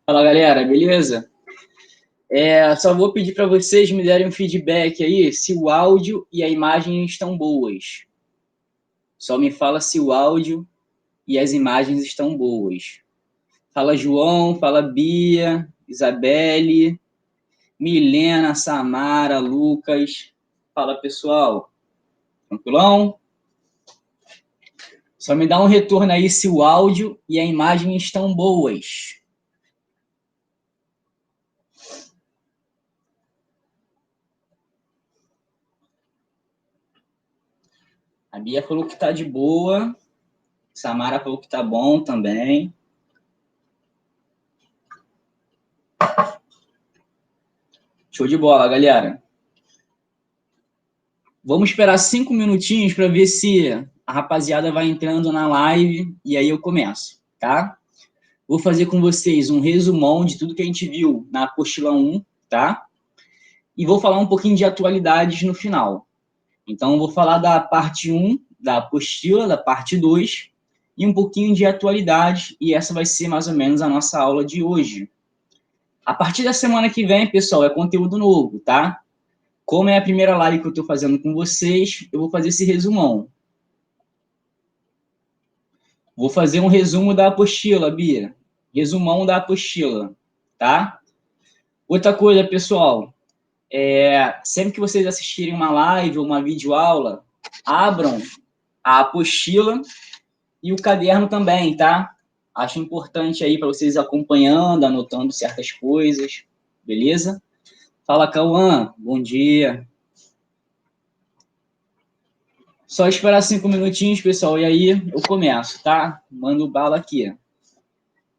Fala, galera, beleza? Só vou pedir para vocês me darem um feedback aí se o áudio e a imagem estão boas. Só me fala se o áudio e as imagens estão boas. Fala, João, fala, Bia, Isabelle, Milena, Samara, Lucas. Fala, pessoal. Tranquilão? Só me dá um retorno aí se o áudio e a imagem estão boas. A Bia falou que tá de boa. Samara falou que tá bom também. Show de bola, galera. Vamos esperar 5 minutinhos para ver se a rapaziada vai entrando na live e aí eu começo, tá? Vou fazer com vocês um resumão de tudo que a gente viu na apostila 1, tá? E vou falar um pouquinho de atualidades no final. Então, vou falar da parte 1 da apostila, da parte 2 e um pouquinho de atualidade, e essa vai ser mais ou menos a nossa aula de hoje. A partir da semana que vem, pessoal, é conteúdo novo, tá? Como é a primeira live que eu estou fazendo com vocês, eu vou fazer esse resumão. Vou fazer um resumo da apostila, Bia. Resumão da apostila, tá? Outra coisa, pessoal, sempre que vocês assistirem uma live ou uma videoaula, abram a apostila e o caderno também, tá? Acho importante aí para vocês acompanhando, anotando certas coisas, beleza? Fala, Cauã, bom dia. Só esperar 5 minutinhos, pessoal, e aí eu começo, tá? Mando bala aqui.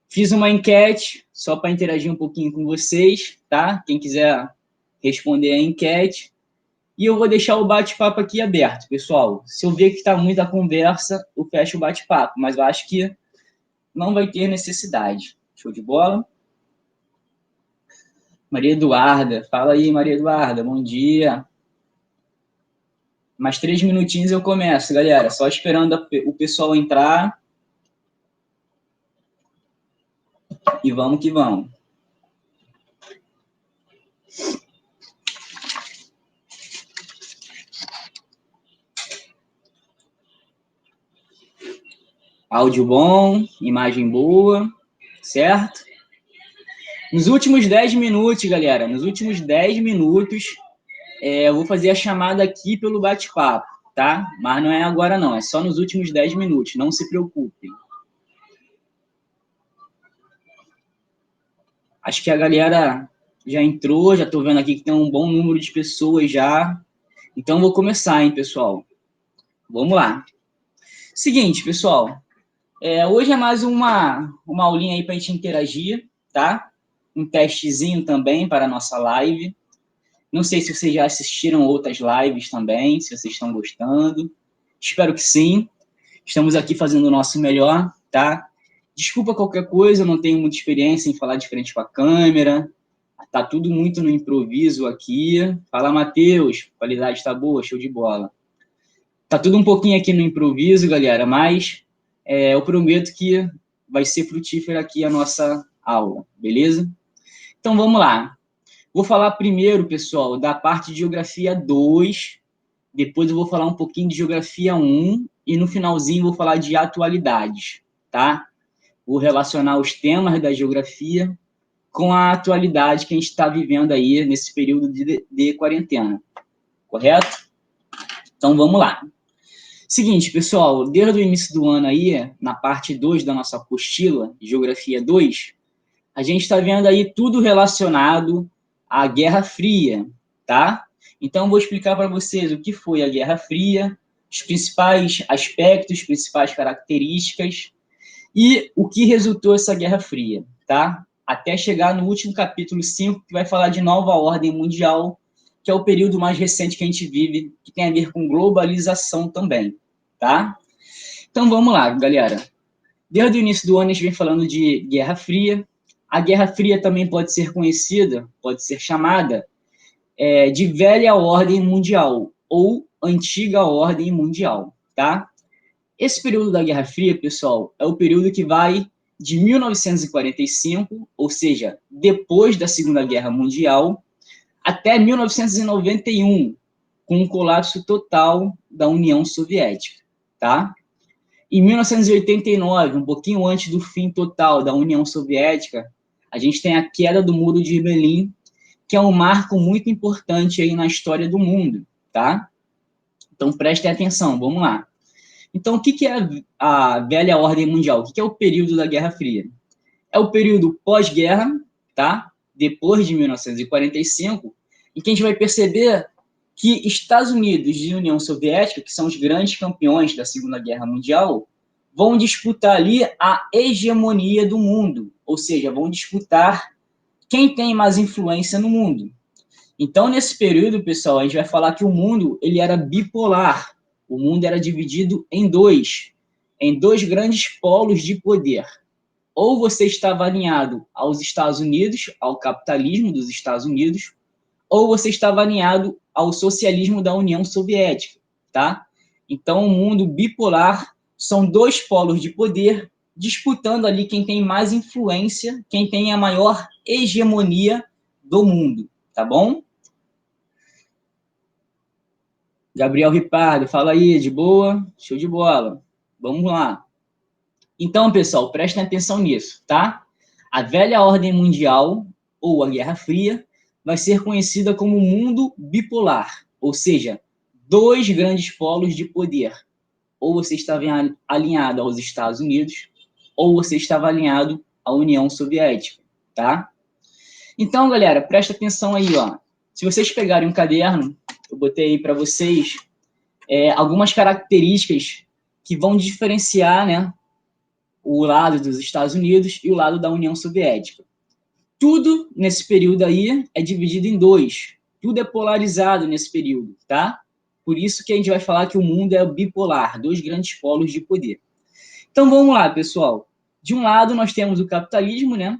Fiz uma enquete só para interagir um pouquinho com vocês, tá? Quem quiser responder a enquete. E eu vou deixar o bate-papo aqui aberto, pessoal. Se eu ver que está muita conversa, eu fecho o bate-papo, mas eu acho que não vai ter necessidade. Show de bola? Maria Eduarda, fala aí, Maria Eduarda, bom dia. Mais 3 minutinhos eu começo, galera. Só esperando o pessoal entrar. E vamos que vamos. Áudio bom, imagem boa, certo? Nos últimos 10 minutos, galera, nos últimos 10 minutos, eu vou fazer a chamada aqui pelo bate-papo, tá? Mas não é agora não, é só nos últimos 10 minutos, não se preocupem. Acho que a galera já entrou, já estou vendo aqui que tem um bom número de pessoas já. Então, vou começar, hein, pessoal? Vamos lá. Seguinte, pessoal, hoje é mais uma aulinha aí para a gente interagir, tá? Um testezinho também para a nossa live. Não sei se vocês já assistiram outras lives também, se vocês estão gostando. Espero que sim. Estamos aqui fazendo o nosso melhor, tá? Desculpa qualquer coisa, eu não tenho muita experiência em falar de frente com a câmera. Tá tudo muito no improviso aqui. Fala, Matheus. Qualidade tá boa, show de bola. Tá tudo um pouquinho aqui no improviso, galera, mas eu prometo que vai ser frutífera aqui a nossa aula, beleza? Então, vamos lá. Vou falar primeiro, pessoal, da parte de Geografia 2, depois eu vou falar um pouquinho de Geografia 1 e no finalzinho vou falar de atualidades, tá? Vou relacionar os temas da Geografia com a atualidade que a gente está vivendo aí nesse período de quarentena, correto? Então, vamos lá. Seguinte, pessoal, desde o início do ano aí, na parte 2 da nossa apostila, Geografia 2, a gente está vendo aí tudo relacionado à Guerra Fria, tá? Então, vou explicar para vocês o que foi a Guerra Fria, os principais aspectos, principais características e o que resultou essa Guerra Fria, tá? Até chegar no último capítulo 5, que vai falar de nova ordem mundial, que é o período mais recente que a gente vive, que tem a ver com globalização também, tá? Então, vamos lá, galera. Desde o início do ano, a gente vem falando de Guerra Fria. A Guerra Fria também pode ser conhecida, pode ser chamada de Velha Ordem Mundial ou Antiga Ordem Mundial, tá? Esse período da Guerra Fria, pessoal, é o período que vai de 1945, ou seja, depois da Segunda Guerra Mundial, até 1991, com o colapso total da União Soviética, tá? Em 1989, um pouquinho antes do fim total da União Soviética, a gente tem a queda do Muro de Berlim, que é um marco muito importante aí na história do mundo, tá? Então, prestem atenção, vamos lá. Então, o que é a velha ordem mundial? O que é o período da Guerra Fria? É o período pós-guerra, tá? Depois de 1945, em que a gente vai perceber que Estados Unidos e União Soviética, que são os grandes campeões da Segunda Guerra Mundial, vão disputar ali a hegemonia do mundo, ou seja, vão disputar quem tem mais influência no mundo. Então, nesse período, pessoal, a gente vai falar que o mundo ele era bipolar. O mundo era dividido em dois grandes polos de poder. Ou você estava alinhado aos Estados Unidos, ao capitalismo dos Estados Unidos, ou você estava alinhado ao socialismo da União Soviética, tá? Então, o mundo bipolar são dois polos de poder disputando ali quem tem mais influência, quem tem a maior hegemonia do mundo, tá bom? Gabriel Ripardo, fala aí, de boa? Show de bola. Vamos lá. Então, pessoal, prestem atenção nisso, tá? A velha ordem mundial, ou a Guerra Fria, vai ser conhecida como mundo bipolar, ou seja, dois grandes polos de poder. Ou você estava alinhado aos Estados Unidos, ou você estava alinhado à União Soviética, tá? Então, galera, presta atenção aí, ó. Se vocês pegarem um caderno, eu botei aí para vocês algumas características que vão diferenciar, né, o lado dos Estados Unidos e o lado da União Soviética. Tudo nesse período aí é dividido em dois. Tudo é polarizado nesse período, tá? Por isso que a gente vai falar que o mundo é bipolar, dois grandes polos de poder. Então vamos lá, pessoal. De um lado nós temos o capitalismo, né?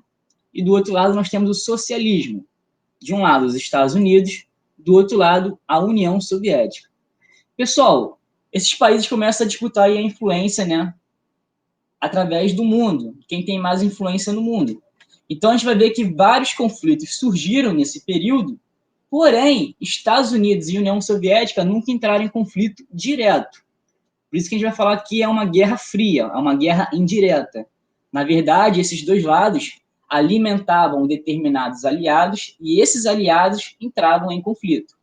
E do outro lado nós temos o socialismo. De um lado os Estados Unidos, do outro lado a União Soviética. Pessoal, esses países começam a disputar aí a influência, né? Através do mundo, quem tem mais influência no mundo. Então, a gente vai ver que vários conflitos surgiram nesse período, porém, Estados Unidos e União Soviética nunca entraram em conflito direto. Por isso que a gente vai falar que é uma guerra fria, é uma guerra indireta. Na verdade, esses dois lados alimentavam determinados aliados e esses aliados entravam em conflito.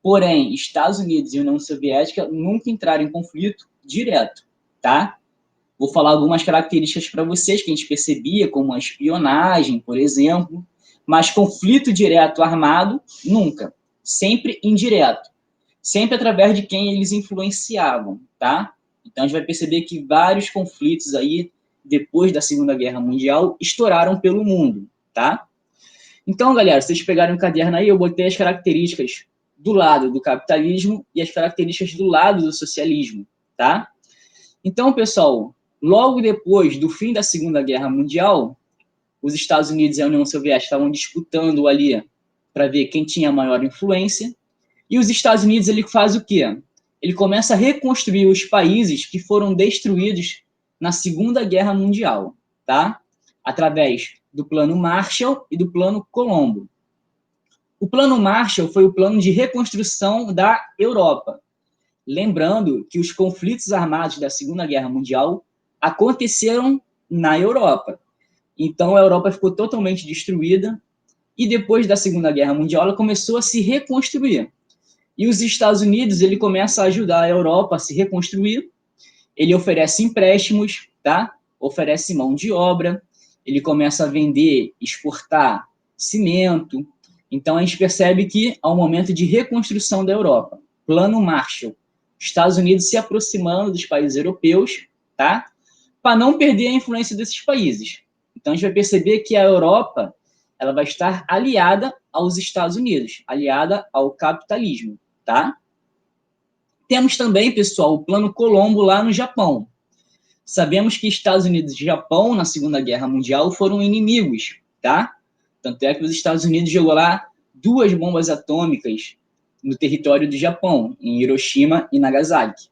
Porém, Estados Unidos e União Soviética nunca entraram em conflito direto, tá? Vou falar algumas características para vocês que a gente percebia, como a espionagem, por exemplo, mas conflito direto armado, nunca. Sempre indireto. Sempre através de quem eles influenciavam, tá? Então, a gente vai perceber que vários conflitos aí, depois da Segunda Guerra Mundial, estouraram pelo mundo, tá? Então, galera, se vocês pegarem um caderno aí, eu botei as características do lado do capitalismo e as características do lado do socialismo, tá? Então, pessoal, logo depois do fim da Segunda Guerra Mundial, os Estados Unidos e a União Soviética estavam disputando ali para ver quem tinha maior influência. E os Estados Unidos ele faz o quê? Ele começa a reconstruir os países que foram destruídos na Segunda Guerra Mundial, tá? Através do Plano Marshall e do Plano Colombo. O Plano Marshall foi o plano de reconstrução da Europa. Lembrando que os conflitos armados da Segunda Guerra Mundial aconteceram na Europa. Então, a Europa ficou totalmente destruída e depois da Segunda Guerra Mundial ela começou a se reconstruir. E os Estados Unidos, ele começa a ajudar a Europa a se reconstruir. Ele oferece empréstimos, tá? Oferece mão de obra, ele começa a vender, exportar cimento. Então, a gente percebe que há um momento de reconstrução da Europa. Plano Marshall. Estados Unidos se aproximando dos países europeus, tá? Para não perder a influência desses países. Então, a gente vai perceber que a Europa ela vai estar aliada aos Estados Unidos, aliada ao capitalismo, tá? Temos também, pessoal, o Plano Colombo lá no Japão. Sabemos que Estados Unidos e Japão, na Segunda Guerra Mundial, foram inimigos, tá? Tanto é que os Estados Unidos jogou lá 2 bombas atômicas no território do Japão, em Hiroshima e Nagasaki.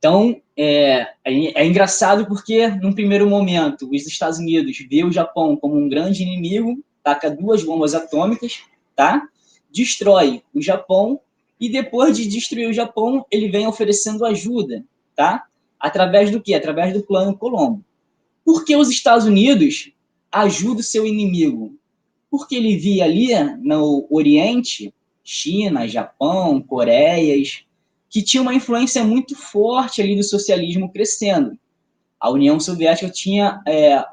Então, é engraçado porque, num primeiro momento, os Estados Unidos vê o Japão como um grande inimigo, taca 2 bombas atômicas, tá? Destrói o Japão, e depois de destruir o Japão, ele vem oferecendo ajuda, tá? Através do quê? Através do Plano Colombo. Por que os Estados Unidos ajudam o seu inimigo? Porque ele via ali no Oriente, China, Japão, Coreias, que tinha uma influência muito forte ali do socialismo crescendo. A União Soviética tinha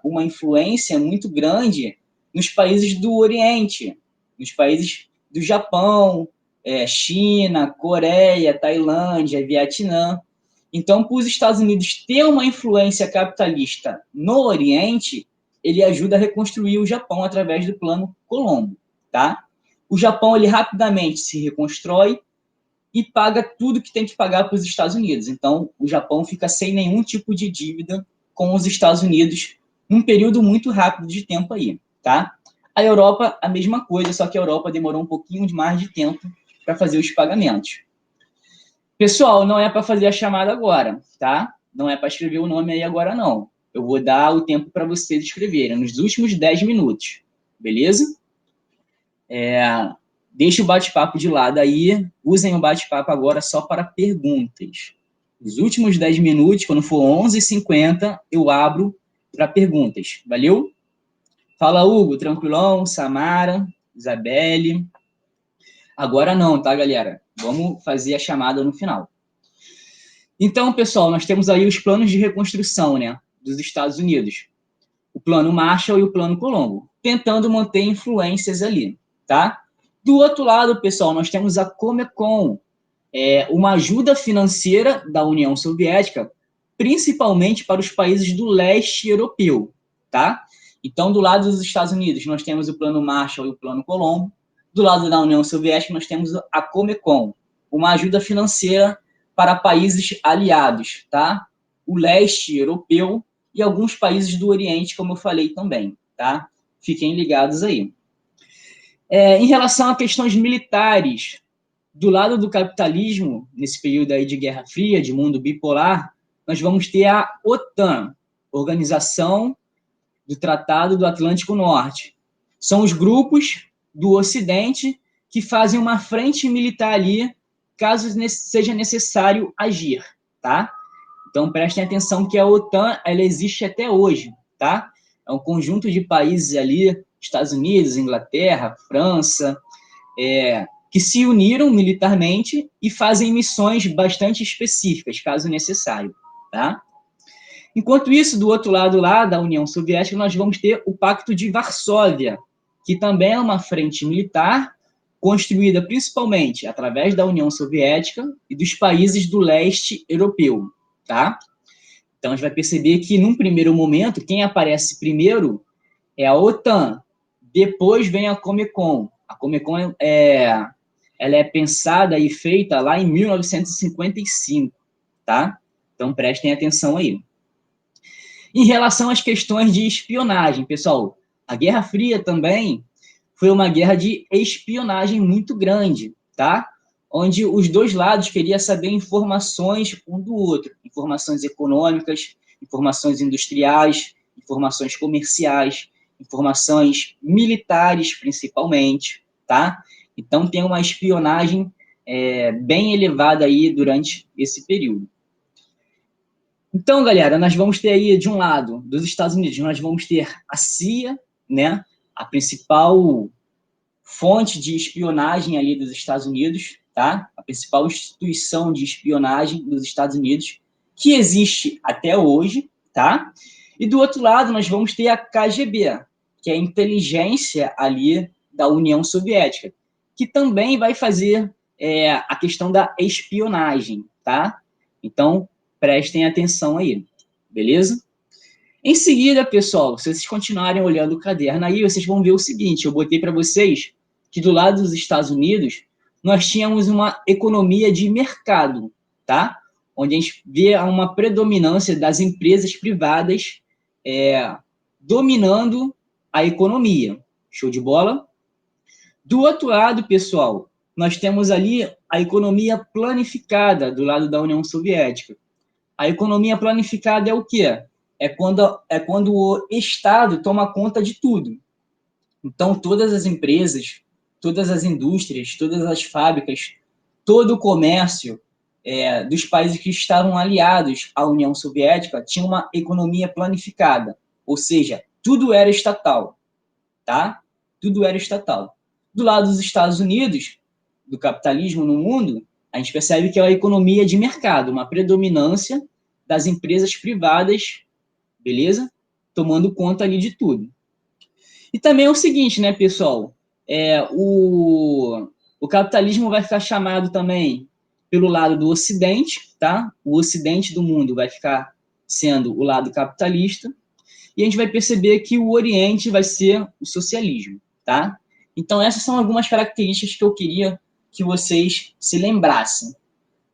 uma influência muito grande nos países do Oriente, nos países do Japão, China, Coreia, Tailândia, Vietnã. Então, para os Estados Unidos ter uma influência capitalista no Oriente, ele ajuda a reconstruir o Japão através do Plano Colombo, tá? O Japão, ele rapidamente se reconstrói e paga tudo que tem que pagar para os Estados Unidos. Então, o Japão fica sem nenhum tipo de dívida com os Estados Unidos num período muito rápido de tempo aí, tá? A Europa, a mesma coisa, só que a Europa demorou um pouquinho mais de tempo para fazer os pagamentos. Pessoal, não é para fazer a chamada agora, tá? Não é para escrever o nome aí agora, não. Eu vou dar o tempo para vocês escreverem, nos últimos 10 minutos, beleza? Deixe o bate-papo de lado aí, usem o bate-papo agora só para perguntas. Os últimos 10 minutos, quando for 11h50, eu abro para perguntas. Valeu? Fala, Hugo, tranquilão? Samara, Isabelle. Agora não, tá, galera? Vamos fazer a chamada no final. Então, pessoal, nós temos aí os planos de reconstrução, né, dos Estados Unidos. O plano Marshall e o plano Colombo, tentando manter influências ali, tá? Do outro lado, pessoal, nós temos a Comecon, uma ajuda financeira da União Soviética, principalmente para os países do leste europeu, tá? Então, do lado dos Estados Unidos, nós temos o plano Marshall e o plano Colombo. Do lado da União Soviética, nós temos a Comecon, uma ajuda financeira para países aliados, tá? O leste europeu e alguns países do Oriente, como eu falei também, tá? Fiquem ligados aí. Em relação a questões militares, do lado do capitalismo, nesse período aí de Guerra Fria, de mundo bipolar, nós vamos ter a OTAN, Organização do Tratado do Atlântico Norte. São os grupos do Ocidente que fazem uma frente militar ali, caso seja necessário agir, tá? Então, prestem atenção que a OTAN, ela existe até hoje, tá? É um conjunto de países ali, Estados Unidos, Inglaterra, França, que se uniram militarmente e fazem missões bastante específicas, caso necessário, tá? Enquanto isso, do outro lado lá, da União Soviética, nós vamos ter o Pacto de Varsóvia, que também é uma frente militar construída principalmente através da União Soviética e dos países do leste europeu, tá? Então, a gente vai perceber que, num primeiro momento, quem aparece primeiro é a OTAN, depois vem a Comecon. A Comecon ela é pensada e feita lá em 1955, tá? Então, prestem atenção aí. Em relação às questões de espionagem, pessoal, a Guerra Fria também foi uma guerra de espionagem muito grande, tá? Onde os dois lados queriam saber informações um do outro, informações econômicas, informações industriais, informações comerciais, informações militares, principalmente, tá? Então, tem uma espionagem bem elevada aí durante esse período. Então, galera, nós vamos ter aí, de um lado, dos Estados Unidos, nós vamos ter a CIA, né? A principal fonte de espionagem ali dos Estados Unidos, tá? A principal instituição de espionagem dos Estados Unidos, que existe até hoje, tá? E do outro lado, nós vamos ter a KGB, que é a inteligência ali da União Soviética, que também vai fazer a questão da espionagem, tá? Então, prestem atenção aí, beleza? Em seguida, pessoal, se vocês continuarem olhando o caderno aí, vocês vão ver o seguinte, eu botei para vocês que do lado dos Estados Unidos, nós tínhamos uma economia de mercado, tá? Onde a gente vê uma predominância das empresas privadas dominando a economia. Show de bola? Do outro lado, pessoal, nós temos ali a economia planificada do lado da União Soviética, A economia planificada é o quê? É quando o Estado toma conta de tudo. Então, todas as empresas, todas as indústrias, todas as fábricas, todo o comércio dos países que estavam aliados à União Soviética tinha uma economia planificada, ou seja, tudo era estatal, tá? Tudo era estatal. Do lado dos Estados Unidos, do capitalismo no mundo, a gente percebe que é uma economia de mercado, uma predominância das empresas privadas, beleza? Tomando conta ali de tudo. E também é o seguinte, né, pessoal? O capitalismo vai ficar chamado também pelo lado do Ocidente, tá? O Ocidente do mundo vai ficar sendo o lado capitalista, e a gente vai perceber que o Oriente vai ser o socialismo, tá? Então, essas são algumas características que eu queria que vocês se lembrassem.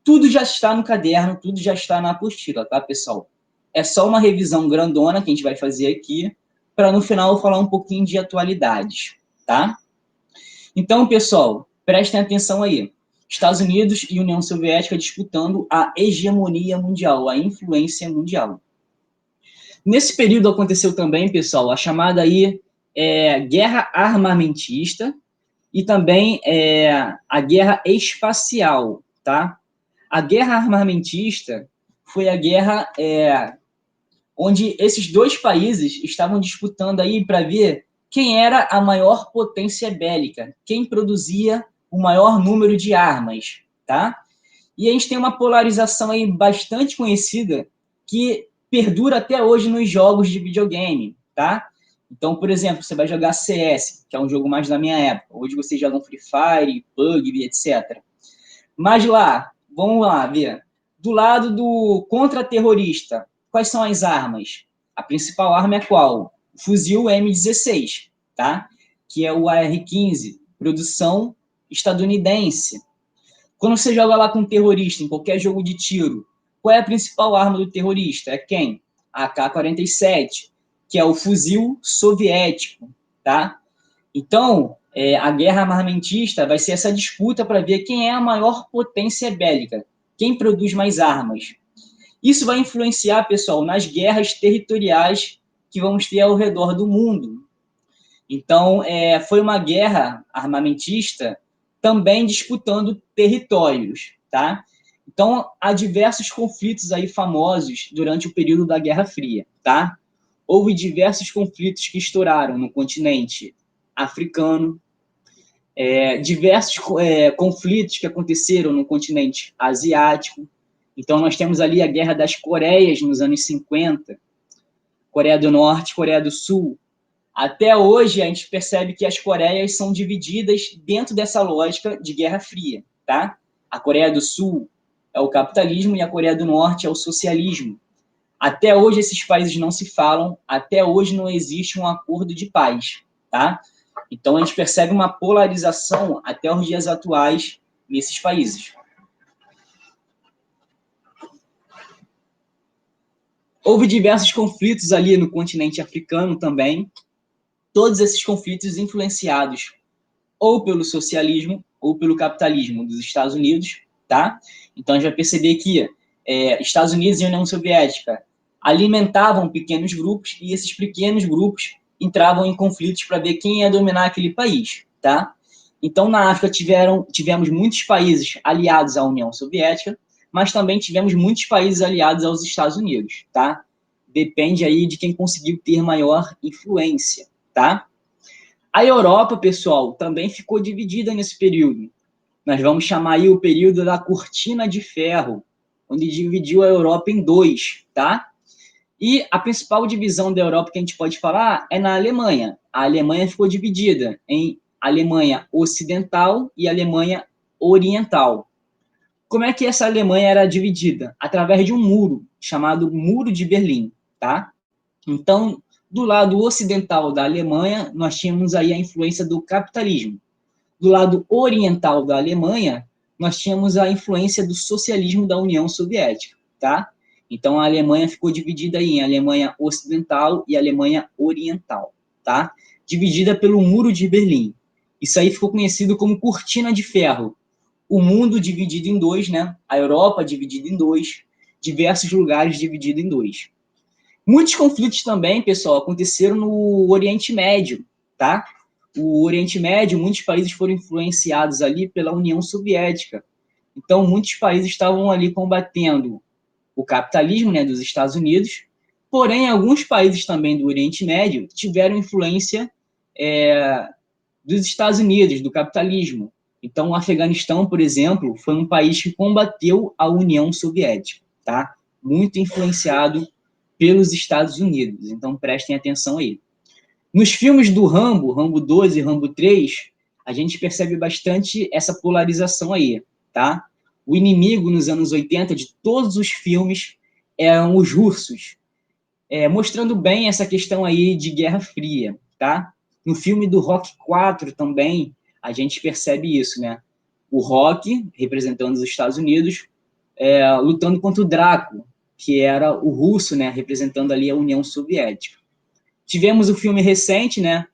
Tudo já está no caderno, tudo já está na apostila, tá, pessoal? É só uma revisão grandona que a gente vai fazer aqui, para no final eu falar um pouquinho de atualidades, tá? Então, pessoal, prestem atenção aí. Estados Unidos e União Soviética disputando a hegemonia mundial, a influência mundial. Nesse período aconteceu também, pessoal, a chamada aí guerra armamentista e também a guerra espacial, tá? A guerra armamentista foi a guerra onde esses dois países estavam disputando aí para ver quem era a maior potência bélica, quem produzia o maior número de armas, tá? E a gente tem uma polarização aí bastante conhecida que perdura até hoje nos jogos de videogame, tá? Então, por exemplo, você vai jogar CS, que é um jogo mais da minha época. Hoje vocês jogam Free Fire, PUBG, etc. Mas lá, vamos lá ver. Do lado do contra-terrorista, quais são as armas? A principal arma é qual? O fuzil M16, tá? Que é o AR-15, produção estadunidense. Quando você joga lá com um terrorista em qualquer jogo de tiro, qual é a principal arma do terrorista? É quem? A AK-47, que é o fuzil soviético, tá? Então, a guerra armamentista vai ser essa disputa para ver quem é a maior potência bélica, quem produz mais armas. Isso vai influenciar, pessoal, nas guerras territoriais que vamos ter ao redor do mundo. Então, foi uma guerra armamentista também disputando territórios, tá? Então, há diversos conflitos aí famosos durante o período da Guerra Fria, tá? Houve diversos conflitos que estouraram no continente africano, diversos conflitos que aconteceram no continente asiático. Então, nós temos ali a Guerra das Coreias nos anos 50, Coreia do Norte, Coreia do Sul. Até hoje, a gente percebe que as Coreias são divididas dentro dessa lógica de Guerra Fria, tá? A Coreia do Sul é o capitalismo e a Coreia do Norte é o socialismo. Até hoje, esses países não se falam, até hoje não existe um acordo de paz, tá? Então, a gente percebe uma polarização até os dias atuais nesses países. Houve diversos conflitos ali no continente africano também, todos esses conflitos influenciados ou pelo socialismo ou pelo capitalismo dos Estados Unidos, tá? Então, a gente vai perceber que Estados Unidos e União Soviética alimentavam pequenos grupos e esses pequenos grupos entravam em conflitos para ver quem ia dominar aquele país, tá? Então, na África tivemos muitos países aliados à União Soviética, mas também tivemos muitos países aliados aos Estados Unidos, tá? Depende aí de quem conseguiu ter maior influência, tá? A Europa, pessoal, também ficou dividida nesse período. Nós vamos chamar aí o período da Cortina de Ferro, onde dividiu a Europa em dois, tá? E a principal divisão da Europa que a gente pode falar é na Alemanha. A Alemanha ficou dividida em Alemanha Ocidental e Alemanha Oriental. Como é que essa Alemanha era dividida? Através de um muro, chamado Muro de Berlim, tá? Então, do lado ocidental da Alemanha, nós tínhamos aí a influência do capitalismo. Do lado oriental da Alemanha, nós tínhamos a influência do socialismo da União Soviética, tá? Então, a Alemanha ficou dividida aí em Alemanha Ocidental e Alemanha Oriental, tá? Dividida pelo Muro de Berlim. Isso aí ficou conhecido como Cortina de Ferro. O mundo dividido em dois, né? A Europa dividida em dois. diversos lugares divididos em dois. Muitos conflitos também, pessoal, aconteceram no Oriente Médio, tá? O Oriente Médio, muitos países foram influenciados ali pela União Soviética. Então, muitos países estavam ali combatendo o capitalismo, né, dos Estados Unidos, porém, alguns países também do Oriente Médio tiveram influência dos Estados Unidos, do capitalismo. Então, o Afeganistão, por exemplo, foi um país que combateu a União Soviética, tá? Muito influenciado pelos Estados Unidos. Então, prestem atenção aí. Nos filmes do Rambo, Rambo 2 e Rambo 3, a gente percebe bastante essa polarização aí, tá? O inimigo nos anos 80 de todos os filmes eram os russos, mostrando bem essa questão aí de Guerra Fria, tá? No filme do Rock 4 também, a gente percebe isso, né? O Rock, representando os Estados Unidos, lutando contra o Draco, que era o russo, né? Representando ali a União Soviética. Tivemos o filme recente, né?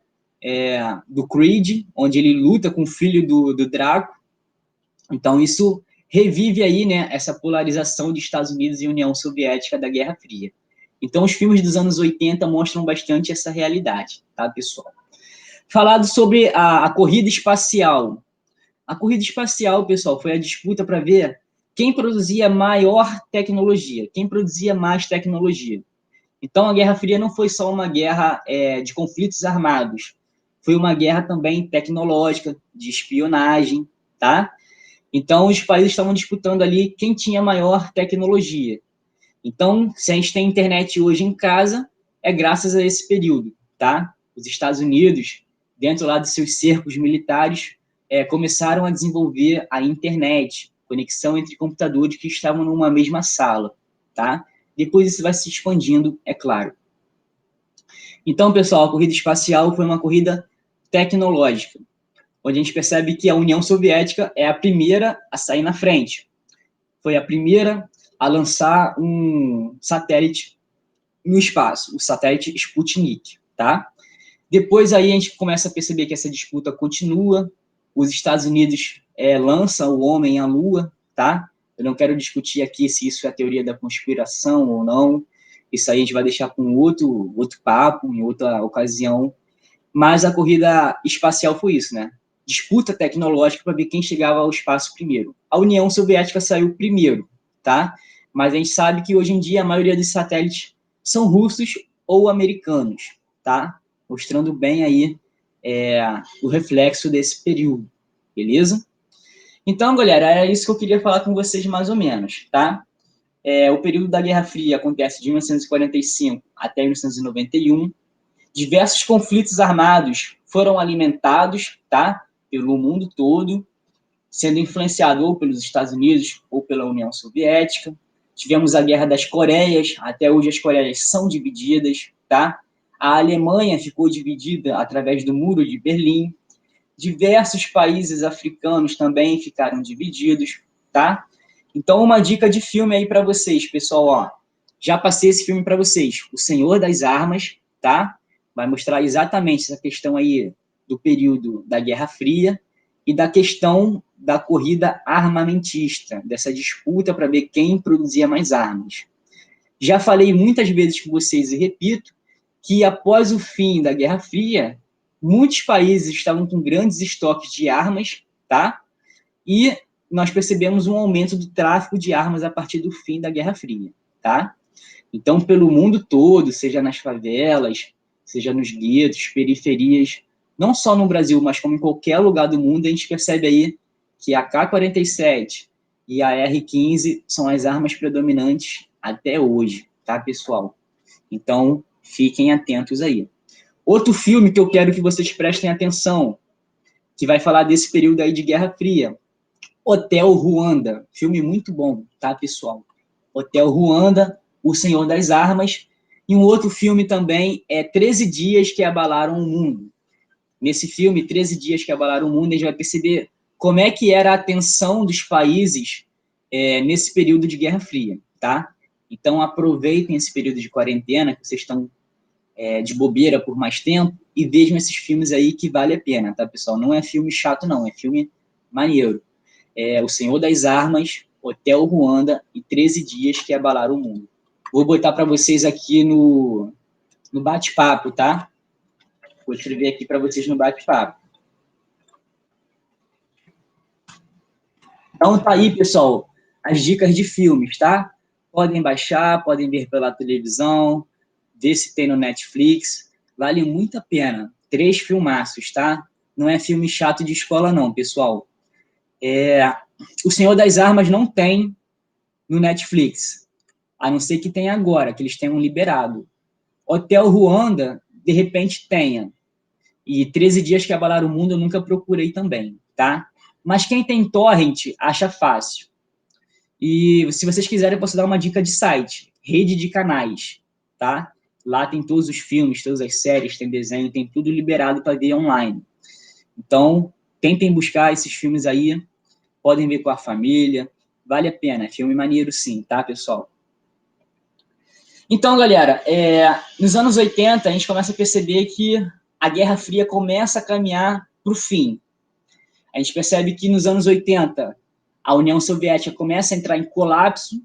Do Creed, onde ele luta com o filho do Draco. Então, isso revive aí, né? Essa polarização de Estados Unidos e União Soviética da Guerra Fria. Então, os filmes dos anos 80 mostram bastante essa realidade, tá, pessoal? Falado sobre a corrida espacial. A corrida espacial, pessoal, foi a disputa para ver quem produzia maior tecnologia, quem produzia mais tecnologia. Então, a Guerra Fria não foi só uma guerra de conflitos armados, foi uma guerra também tecnológica, de espionagem, tá? Então, os países estavam disputando ali quem tinha maior tecnologia. Então, se a gente tem internet hoje em casa, é graças a esse período, tá? Os Estados Unidos, dentro lá dos seus cercos militares, começaram a desenvolver a internet, conexão entre computadores que estavam numa mesma sala, tá? Depois isso vai se expandindo, é claro. Então, pessoal, a corrida espacial foi uma corrida tecnológica, onde a gente percebe que a União Soviética é a primeira a sair na frente. Foi a primeira a lançar um satélite no espaço, o satélite Sputnik, tá? Depois aí a gente começa a perceber que essa disputa continua, os Estados Unidos lançam o homem à Lua, tá? Eu não quero discutir aqui se isso é a teoria da conspiração ou não, isso aí a gente vai deixar com outro papo, em outra ocasião, mas a corrida espacial foi isso, né? Disputa tecnológica para ver quem chegava ao espaço primeiro. A União Soviética saiu primeiro, tá? Mas a gente sabe que hoje em dia a maioria dos satélites são russos ou americanos, tá? Mostrando bem aí o reflexo desse período, beleza? Então, galera, era isso que eu queria falar com vocês mais ou menos, tá? O período da Guerra Fria acontece de 1945 até 1991. Diversos conflitos armados foram alimentados, tá? Pelo mundo todo, sendo influenciado ou pelos Estados Unidos ou pela União Soviética. Tivemos a Guerra das Coreias, até hoje as Coreias são divididas, tá? A Alemanha ficou dividida através do Muro de Berlim. Diversos países africanos também ficaram divididos, tá? Então, uma dica de filme aí para vocês, pessoal, ó. Já passei esse filme para vocês, O Senhor das Armas, tá? Vai mostrar exatamente essa questão aí do período da Guerra Fria e da questão da corrida armamentista, dessa disputa para ver quem produzia mais armas. Já falei muitas vezes com vocês e repito que após o fim da Guerra Fria, muitos países estavam com grandes estoques de armas, tá? E nós percebemos um aumento do tráfico de armas a partir do fim da Guerra Fria, tá? Então, pelo mundo todo, seja nas favelas, seja nos guetos, periferias, não só no Brasil, mas como em qualquer lugar do mundo, a gente percebe aí que a K-47 e a R-15 são as armas predominantes até hoje, tá, pessoal? Então, fiquem atentos aí. Outro filme que eu quero que vocês prestem atenção, que vai falar desse período aí de Guerra Fria, Hotel Ruanda, filme muito bom, tá, pessoal? Hotel Ruanda, O Senhor das Armas, e um outro filme também é 13 Dias que Abalaram o Mundo. Nesse filme, 13 Dias que Abalaram o Mundo, a gente vai perceber como é que era a tensão dos países nesse período de Guerra Fria, tá? Então, aproveitem esse período de quarentena, que vocês estão de bobeira por mais tempo, e vejam esses filmes aí que vale a pena, tá, pessoal? Não é filme chato, não, é filme maneiro. O Senhor das Armas, Hotel Ruanda e 13 dias que abalaram o mundo. Vou botar para vocês aqui no bate-papo, tá? Vou escrever aqui para vocês no bate-papo. Então tá aí, pessoal, as dicas de filmes, tá? Podem baixar, podem ver pela televisão, ver se tem no Netflix. Vale muito a pena. 3 filmaços, tá? Não é filme chato de escola, não, pessoal. O Senhor das Armas não tem no Netflix, a não ser que tenha agora, que eles tenham liberado. Hotel Ruanda, de repente, tenha. E 13 dias que abalaram o mundo eu nunca procurei também, tá? Mas quem tem torrent, acha fácil. E se vocês quiserem, eu posso dar uma dica de site, rede de canais, tá? Lá tem todos os filmes, todas as séries, tem desenho, tem tudo liberado para ver online. Então, tentem buscar esses filmes aí, podem ver com a família, vale a pena, é filme maneiro sim, tá, pessoal? Então, galera, nos anos 80, a gente começa a perceber que a Guerra Fria começa a caminhar para o fim. A gente percebe que nos anos 80, a União Soviética começa a entrar em colapso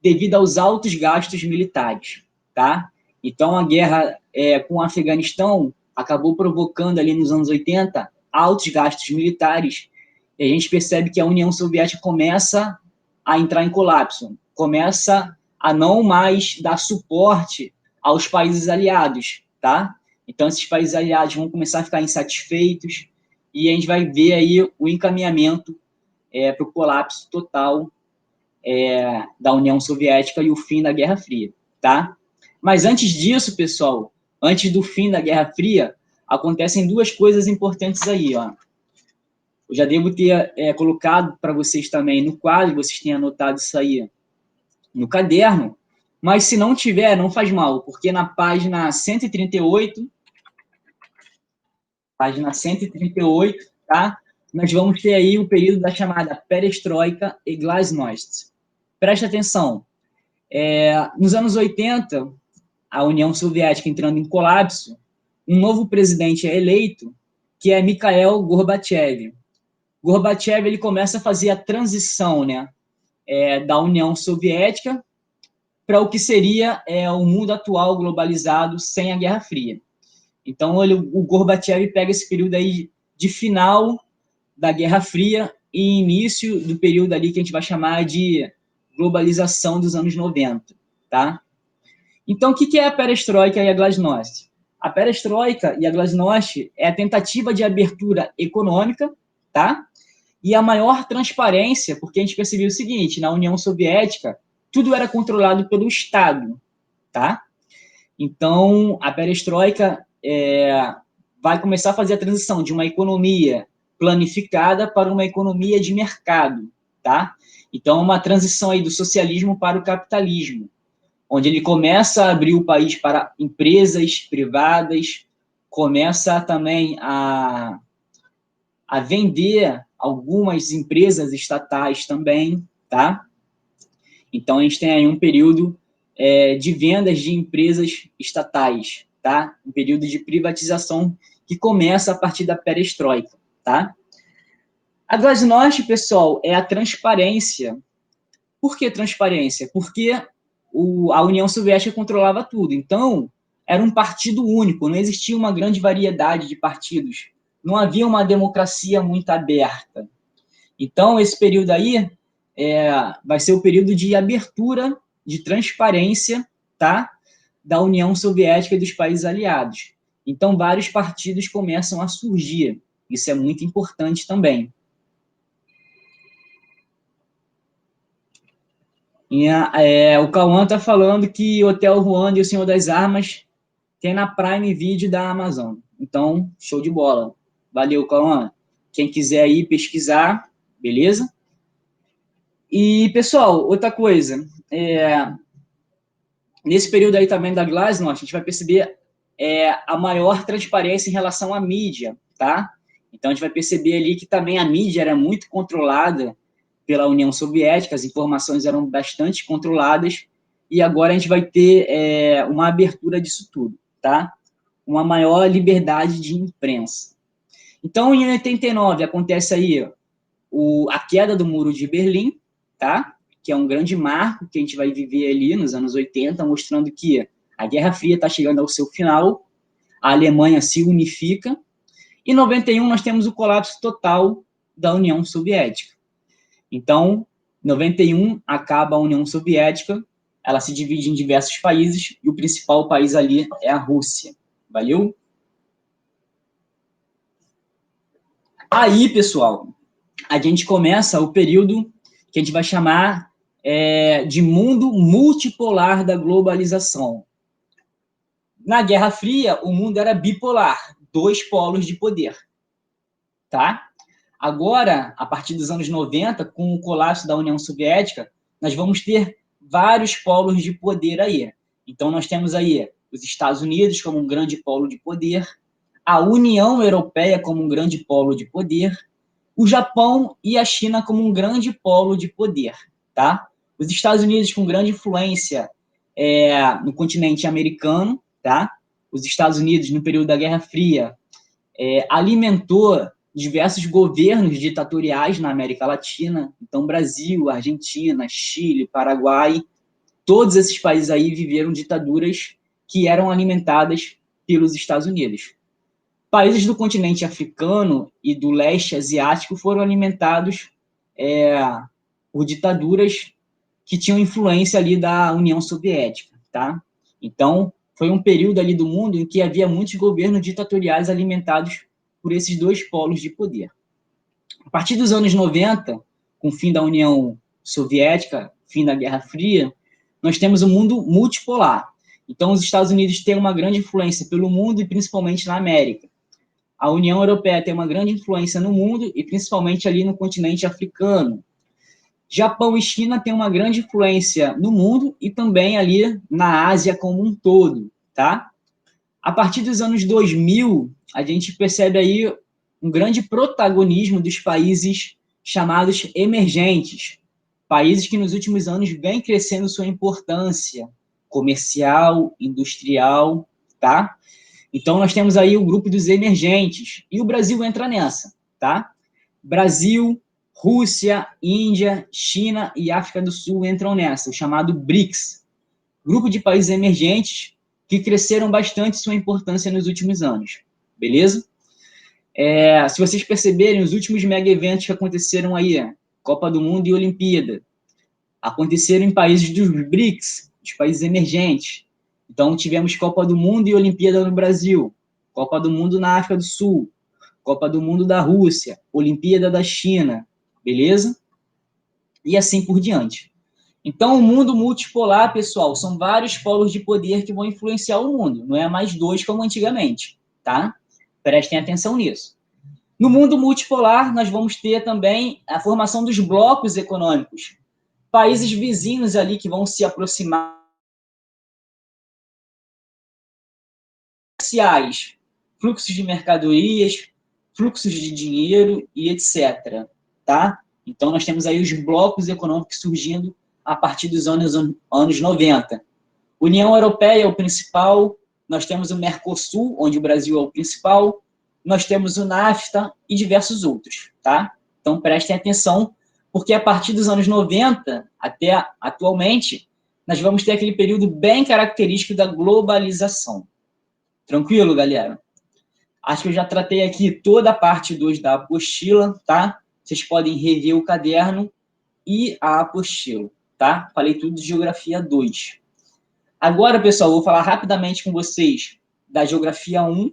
devido aos altos gastos militares, tá? Então, a guerra com o Afeganistão acabou provocando ali nos anos 80 altos gastos militares, e a gente percebe que a União Soviética começa a entrar em colapso, começa a não mais dar suporte aos países aliados, tá? Então, esses países aliados vão começar a ficar insatisfeitos, e a gente vai ver aí o encaminhamento para o colapso total da União Soviética e o fim da Guerra Fria, tá? Mas antes disso, pessoal, antes do fim da Guerra Fria, acontecem 2 coisas importantes aí, ó. Eu já devo ter colocado para vocês também no quadro, vocês têm anotado isso aí no caderno, mas se não tiver, não faz mal, porque na página 138, tá? Nós vamos ter aí o período da chamada Perestroika e Glasnost. Presta atenção, nos anos 80, a União Soviética entrando em colapso, um novo presidente é eleito, que é Mikhail Gorbachev. Gorbachev ele começa a fazer a transição, né, da União Soviética para o que seria o mundo atual globalizado sem a Guerra Fria. Então, o Gorbachev pega esse período aí de final da Guerra Fria e início do período ali que a gente vai chamar de globalização dos anos 90, tá? Então, o que é a perestroika e a glasnost? A perestroika e a glasnost é a tentativa de abertura econômica, tá? E a maior transparência, porque a gente percebeu o seguinte, na União Soviética, tudo era controlado pelo Estado, tá? Então, a perestroika vai começar a fazer a transição de uma economia planificada para uma economia de mercado, tá? Então, uma transição aí do socialismo para o capitalismo, onde ele começa a abrir o país para empresas privadas, começa também a vender algumas empresas estatais também, tá? Então, a gente tem aí um período de vendas de empresas estatais, tá? Um período de privatização que começa a partir da perestroika, tá? A glasnost, pessoal, é a transparência. Por que transparência? Porque a União Soviética controlava tudo. Então, era um partido único, não existia uma grande variedade de partidos. Não havia uma democracia muito aberta. Então, esse período aí vai ser o período de abertura, de transparência, tá? Da União Soviética e dos países aliados. Então, vários partidos começam a surgir. Isso é muito importante também. O Cauã está falando que Hotel Ruanda e o Senhor das Armas tem na Prime Video da Amazon. Então, show de bola. Valeu, Cauã. Quem quiser aí pesquisar, beleza? E, pessoal, outra coisa. Nesse período aí também da Glasnost, a gente vai perceber a maior transparência em relação à mídia, tá? Então, a gente vai perceber ali que também a mídia era muito controlada pela União Soviética, as informações eram bastante controladas, e agora a gente vai ter uma abertura disso tudo, tá? Uma maior liberdade de imprensa. Então, em 89, acontece aí a queda do Muro de Berlim, tá? Que é um grande marco que a gente vai viver ali nos anos 80, mostrando que a Guerra Fria está chegando ao seu final, a Alemanha se unifica, e em 91 nós temos o colapso total da União Soviética. Então, em 91 acaba a União Soviética, ela se divide em diversos países, e o principal país ali é a Rússia. Valeu? Aí, pessoal, a gente começa o período que a gente vai chamar de mundo multipolar da globalização. Na Guerra Fria, o mundo era bipolar, 2 polos de poder, tá? Agora, a partir dos anos 90, com o colapso da União Soviética, nós vamos ter vários polos de poder aí. Então, nós temos aí os Estados Unidos como um grande polo de poder, a União Europeia como um grande polo de poder, o Japão e a China como um grande polo de poder, tá? Os Estados Unidos com grande influência no continente americano, tá? Os Estados Unidos, no período da Guerra Fria, alimentou diversos governos ditatoriais na América Latina, então Brasil, Argentina, Chile, Paraguai, todos esses países aí viveram ditaduras que eram alimentadas pelos Estados Unidos. Países do continente africano e do leste asiático foram alimentados por ditaduras que tinham influência ali da União Soviética, tá? Então, foi um período ali do mundo em que havia muitos governos ditatoriais alimentados por esses 2 polos de poder. A partir dos anos 90, com o fim da União Soviética, fim da Guerra Fria, nós temos um mundo multipolar. Então, os Estados Unidos têm uma grande influência pelo mundo e principalmente na América. A União Europeia tem uma grande influência no mundo e principalmente ali no continente africano. Japão e China têm uma grande influência no mundo e também ali na Ásia como um todo, tá? A partir dos anos 2000, a gente percebe aí um grande protagonismo dos países chamados emergentes, países que nos últimos anos vêm crescendo sua importância comercial, industrial, tá? Então, nós temos aí o grupo dos emergentes, e o Brasil entra nessa, tá? Brasil, Rússia, Índia, China e África do Sul entram nessa, o chamado BRICS, grupo de países emergentes que cresceram bastante sua importância nos últimos anos, beleza? Se vocês perceberem, os últimos mega eventos que aconteceram aí, Copa do Mundo e Olimpíada, aconteceram em países dos BRICS, os países emergentes. Então, tivemos Copa do Mundo e Olimpíada no Brasil, Copa do Mundo na África do Sul, Copa do Mundo da Rússia, Olimpíada da China, beleza? E assim por diante. Então, o mundo multipolar, pessoal, são vários polos de poder que vão influenciar o mundo, não é mais 2 como antigamente, tá? Prestem atenção nisso. No mundo multipolar, nós vamos ter também a formação dos blocos econômicos, países vizinhos ali que vão se aproximar, comerciais, fluxos de mercadorias, fluxos de dinheiro e etc. Tá? Então, nós temos aí os blocos econômicos surgindo a partir dos anos 90. União Europeia é o principal, nós temos o Mercosul, onde o Brasil é o principal, nós temos o NAFTA e diversos outros. Tá? Então, prestem atenção, porque a partir dos anos 90 até atualmente, nós vamos ter aquele período bem característico da globalização. Tranquilo, galera? Acho que eu já tratei aqui toda a parte 2 da apostila, tá? Vocês podem rever o caderno e a apostila, tá? Falei tudo de Geografia 2. Agora, pessoal, eu vou falar rapidamente com vocês da Geografia 1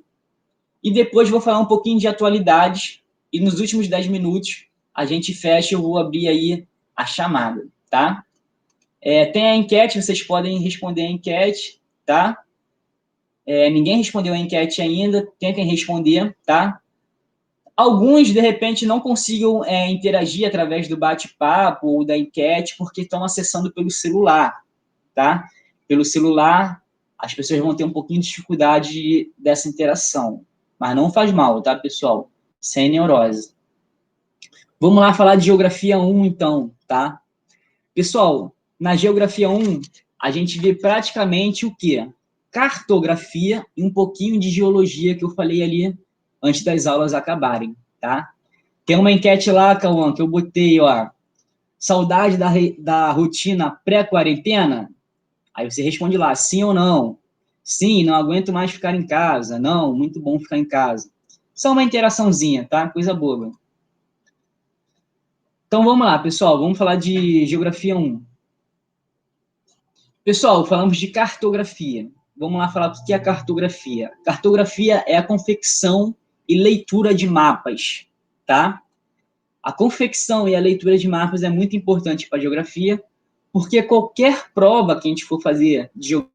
e depois vou falar um pouquinho de atualidades e nos últimos 10 minutos a gente fecha, eu vou abrir aí a chamada, tá? Tem a enquete, vocês podem responder a enquete, tá? Ninguém respondeu a enquete ainda, tentem responder, tá? Alguns, de repente, não consigam interagir através do bate-papo ou da enquete porque estão acessando pelo celular, tá? Pelo celular, as pessoas vão ter um pouquinho de dificuldade dessa interação, mas não faz mal, tá, pessoal? Sem neurose. Vamos lá falar de Geografia 1, então, tá? Pessoal, na Geografia 1, a gente vê praticamente o quê? Cartografia e um pouquinho de geologia que eu falei ali antes das aulas acabarem, tá? Tem uma enquete lá, Cauã, que eu botei, ó. Saudade da rotina pré-quarentena? Aí você responde lá, sim ou não. Sim, não aguento mais ficar em casa. Não, muito bom ficar em casa. Só uma interaçãozinha, tá? Coisa boba. Então vamos lá, pessoal. Vamos falar de Geografia 1. Pessoal, falamos de cartografia. Vamos lá falar o que é a cartografia. Cartografia é a confecção e leitura de mapas, tá? A confecção e a leitura de mapas é muito importante para a geografia, porque qualquer prova que a gente for fazer de geografia,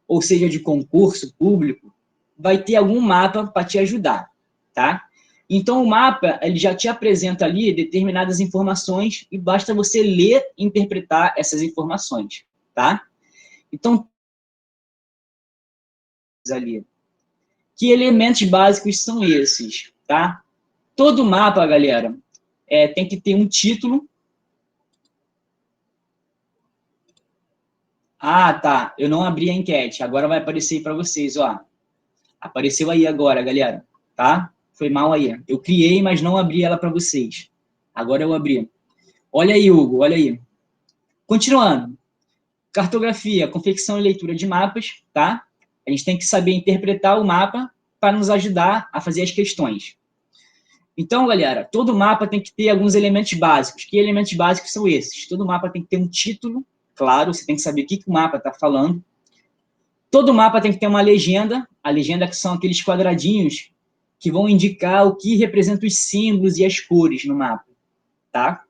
ou seja, de concurso público, vai ter algum mapa para te ajudar, tá? Então, o mapa, ele já te apresenta ali determinadas informações e basta você ler e interpretar essas informações, tá? Então, ali, que elementos básicos são esses, tá? Todo mapa, galera, tem que ter um título. Ah, tá. Eu não abri a enquete. Agora vai aparecer aí para vocês, ó. Apareceu aí agora, galera, tá? Foi mal aí. Eu criei, mas não abri ela para vocês. Agora eu abri. Olha aí, Hugo, olha aí. Continuando. Cartografia, confecção e leitura de mapas, tá? A gente tem que saber interpretar o mapa para nos ajudar a fazer as questões. Então, galera, todo mapa tem que ter alguns elementos básicos. Que elementos básicos são esses? Todo mapa tem que ter um título, claro, você tem que saber o que o mapa está falando. Todo mapa tem que ter uma legenda, a legenda que são aqueles quadradinhos que vão indicar o que representa os símbolos e as cores no mapa, tá?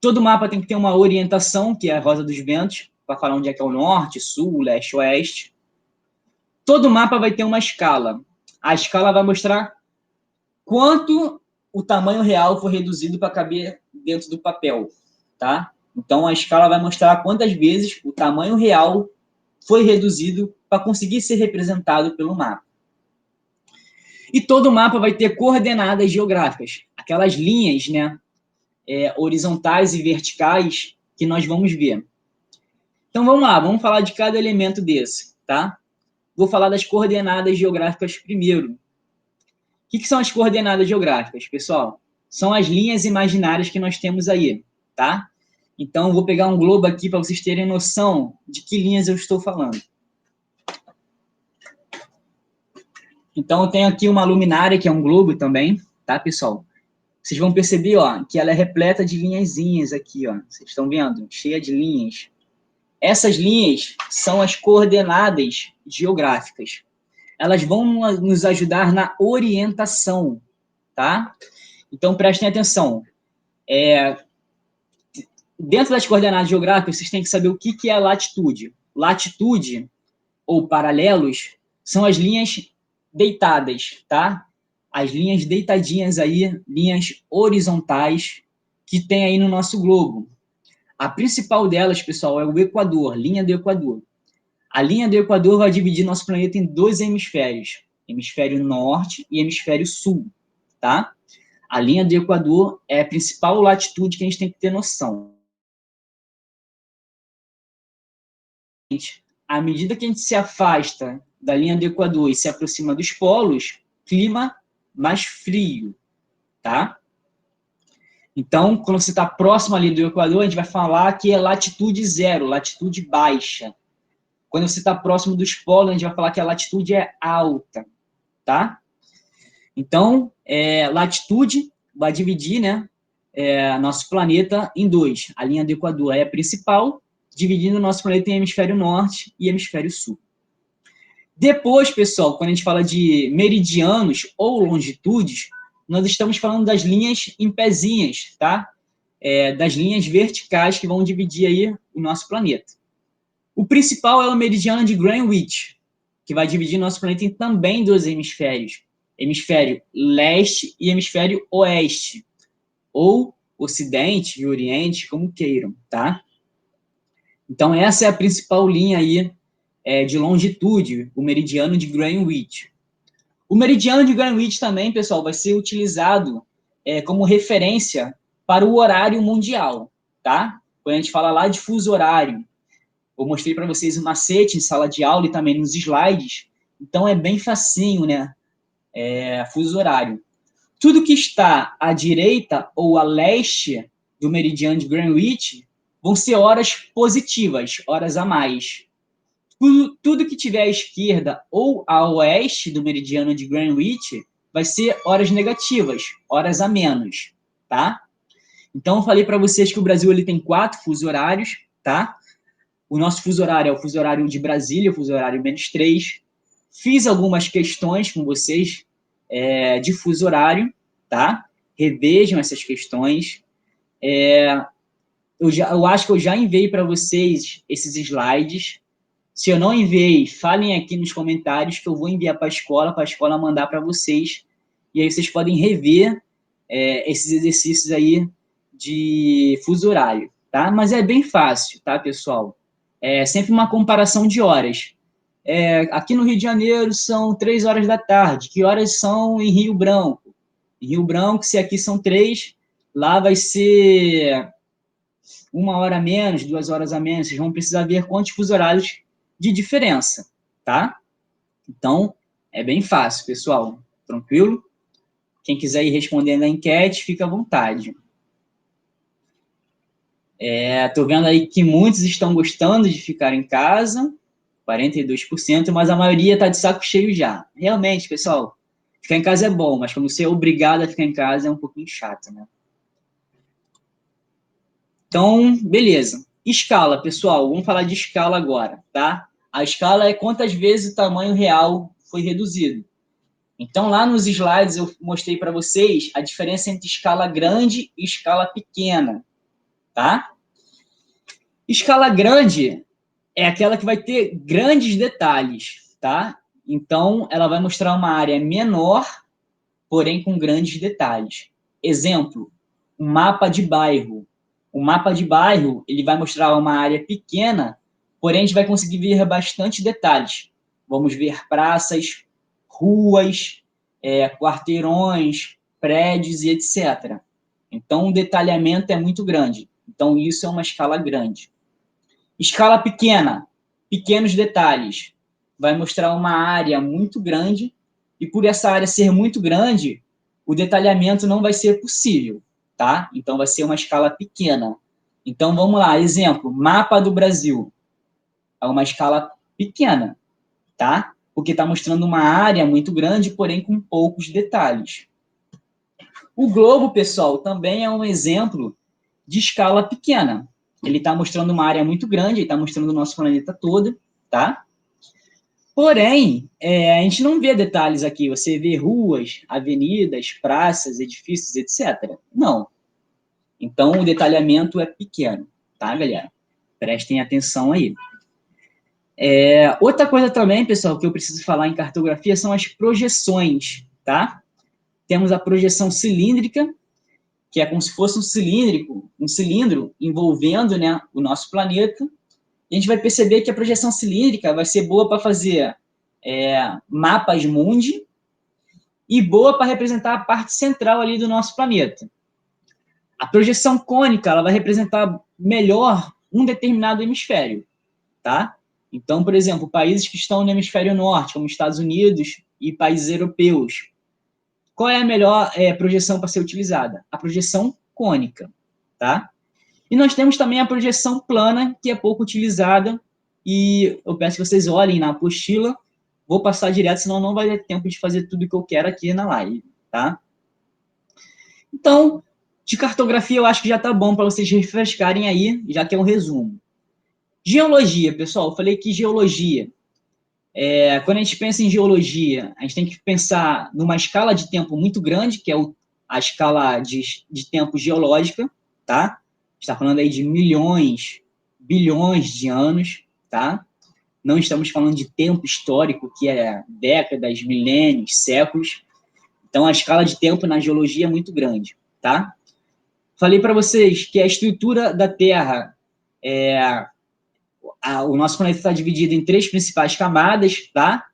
Todo mapa tem que ter uma orientação, que é a rosa dos ventos, para falar onde é que é o norte, sul, leste, oeste. Todo mapa vai ter uma escala. A escala vai mostrar quanto o tamanho real foi reduzido para caber dentro do papel, tá? Então, a escala vai mostrar quantas vezes o tamanho real foi reduzido para conseguir ser representado pelo mapa. E todo mapa vai ter coordenadas geográficas, aquelas linhas, né, horizontais e verticais que nós vamos ver. Então, vamos lá, vamos falar de cada elemento desse, tá? Vou falar das coordenadas geográficas primeiro. O que são as coordenadas geográficas, pessoal? São as linhas imaginárias que nós temos aí, tá? Então, vou pegar um globo aqui para vocês terem noção de que linhas eu estou falando. Então, eu tenho aqui uma luminária, que é um globo também, tá, pessoal? Vocês vão perceber, ó, que ela é repleta de linhazinhas aqui, ó. Vocês estão vendo? Cheia de linhas. Essas linhas são as coordenadas geográficas. Elas vão nos ajudar na orientação, tá? Então, prestem atenção. Dentro das coordenadas geográficas, vocês têm que saber o que é latitude. Latitude, ou paralelos, são as linhas deitadas, tá? As linhas deitadinhas aí, linhas horizontais, que tem aí no nosso globo. A principal delas, pessoal, é o Equador, linha do Equador. A linha do Equador vai dividir nosso planeta em dois hemisférios, hemisfério norte e hemisfério sul, tá? A linha do Equador é a principal latitude que a gente tem que ter noção. À medida que a gente se afasta da linha do Equador e se aproxima dos polos, clima mais frio, tá? Então, quando você está próximo ali do Equador, a gente vai falar que é latitude zero, latitude baixa. Quando você está próximo dos polos, a gente vai falar que a latitude é alta, tá? Então, latitude vai dividir, né, nosso planeta em dois. A linha do Equador é a principal, dividindo o nosso planeta em hemisfério norte e hemisfério sul. Depois, pessoal, quando a gente fala de meridianos ou longitudes, nós estamos falando das linhas em pezinhas, tá? Das linhas verticais que vão dividir aí o nosso planeta. O principal é o meridiano de Greenwich, que vai dividir nosso planeta em também dois hemisférios. Hemisfério leste e hemisfério oeste. Ou ocidente e oriente, como queiram, tá? Então, essa é a principal linha aí de longitude, o meridiano de Greenwich. O meridiano de Greenwich também, pessoal, vai ser utilizado como referência para o horário mundial, tá? Quando a gente fala lá de fuso horário, eu mostrei para vocês o macete em sala de aula e também nos slides, então é bem facinho, né? Fuso horário. Tudo que está à direita ou a leste do meridiano de Greenwich vão ser horas positivas, horas a mais. Tudo que tiver à esquerda ou a oeste do meridiano de Greenwich vai ser horas negativas, horas a menos, tá? Então, eu falei para vocês que o Brasil ele tem 4 fusos horários, tá? O nosso fuso horário é o fuso horário de Brasília, o fuso horário -3. Fiz algumas questões com vocês de fuso horário, tá? Revejam essas questões. Eu acho que eu já enviei para vocês esses slides. Se eu não enviei, falem aqui nos comentários que eu vou enviar para a escola mandar para vocês. E aí vocês podem rever esses exercícios aí de fuso horário, tá? Mas é bem fácil, tá, pessoal? É sempre uma comparação de horas. Aqui no Rio de Janeiro são 3 horas da tarde. Que horas são em Rio Branco? Em Rio Branco, se aqui são 3, lá vai ser 1 hora a menos, 2 horas a menos. Vocês vão precisar ver quantos fusos horários de diferença, tá? Então, é bem fácil, pessoal. Tranquilo? Quem quiser ir respondendo a enquete, fica à vontade. Tô vendo aí que muitos estão gostando de ficar em casa, 42%, mas a maioria está de saco cheio já. Realmente, pessoal, ficar em casa é bom, mas quando você é obrigado a ficar em casa é um pouquinho chato, né? Então, beleza. Escala, pessoal, vamos falar de escala agora, tá? A escala é quantas vezes o tamanho real foi reduzido. Então, lá nos slides eu mostrei para vocês a diferença entre escala grande e escala pequena, tá? Escala grande é aquela que vai ter grandes detalhes, tá? Então, ela vai mostrar uma área menor, porém com grandes detalhes. Exemplo, um mapa de bairro. O mapa de bairro, ele vai mostrar uma área pequena, porém a gente vai conseguir ver bastante detalhes. Vamos ver praças, ruas, quarteirões, prédios e etc. Então, o detalhamento é muito grande. Então, isso é uma escala grande. Escala pequena, pequenos detalhes. Vai mostrar uma área muito grande e por essa área ser muito grande, o detalhamento não vai ser possível, tá? Então, vai ser uma escala pequena. Então, vamos lá. Exemplo, mapa do Brasil. É uma escala pequena, tá? Porque está mostrando uma área muito grande, porém com poucos detalhes. O globo, pessoal, também é um exemplo de escala pequena. Ele está mostrando uma área muito grande, ele está mostrando o nosso planeta todo, tá? Porém, a gente não vê detalhes aqui. Você vê ruas, avenidas, praças, edifícios, etc. Não. Então, o detalhamento é pequeno, tá, galera? Prestem atenção aí. Outra coisa também, pessoal, que eu preciso falar em cartografia são as projeções, tá? Temos a projeção cilíndrica, que é como se fosse um cilindro envolvendo, né, o nosso planeta. E a gente vai perceber que a projeção cilíndrica vai ser boa para fazer mapas mundi e boa para representar a parte central ali do nosso planeta. A projeção cônica, ela vai representar melhor um determinado hemisfério, tá? Então, por exemplo, países que estão no hemisfério norte, como Estados Unidos e países europeus, qual é a melhor projeção para ser utilizada? A projeção cônica, tá? E nós temos também a projeção plana, que é pouco utilizada, e eu peço que vocês olhem na apostila. Vou passar direto, senão não vai ter tempo de fazer tudo que eu quero aqui na live, tá? Então, de cartografia eu acho que já tá bom para vocês refrescarem aí, já que é um resumo. Geologia, pessoal, eu falei que geologia, quando a gente pensa em geologia, a gente tem que pensar numa escala de tempo muito grande, que é a escala de tempo geológica, tá? Está falando aí de milhões, bilhões de anos, tá? Não estamos falando de tempo histórico, que é décadas, milênios, séculos. Então, a escala de tempo na geologia é muito grande, tá? Falei para vocês que a estrutura da Terra, o nosso planeta está dividido em 3 principais camadas, tá?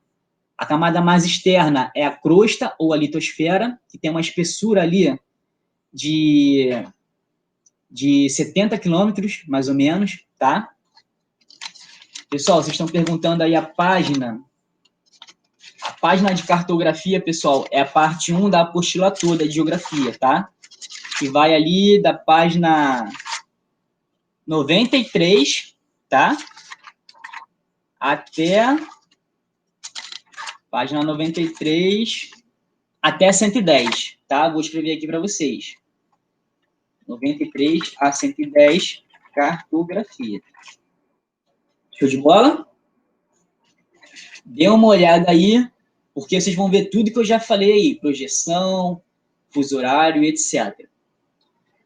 A camada mais externa é a crosta, ou a litosfera, que tem uma espessura ali de 70 quilômetros, mais ou menos, tá? Pessoal, vocês estão perguntando aí a página página de cartografia, pessoal, é a parte 1 da apostila toda de geografia, tá? Que vai ali da página 93, tá? Até página 93 até 110, tá? Vou escrever aqui para vocês. 93 a 110, cartografia. Show de bola? Dê uma olhada aí, porque vocês vão ver tudo que eu já falei aí, projeção, fuso horário, etc.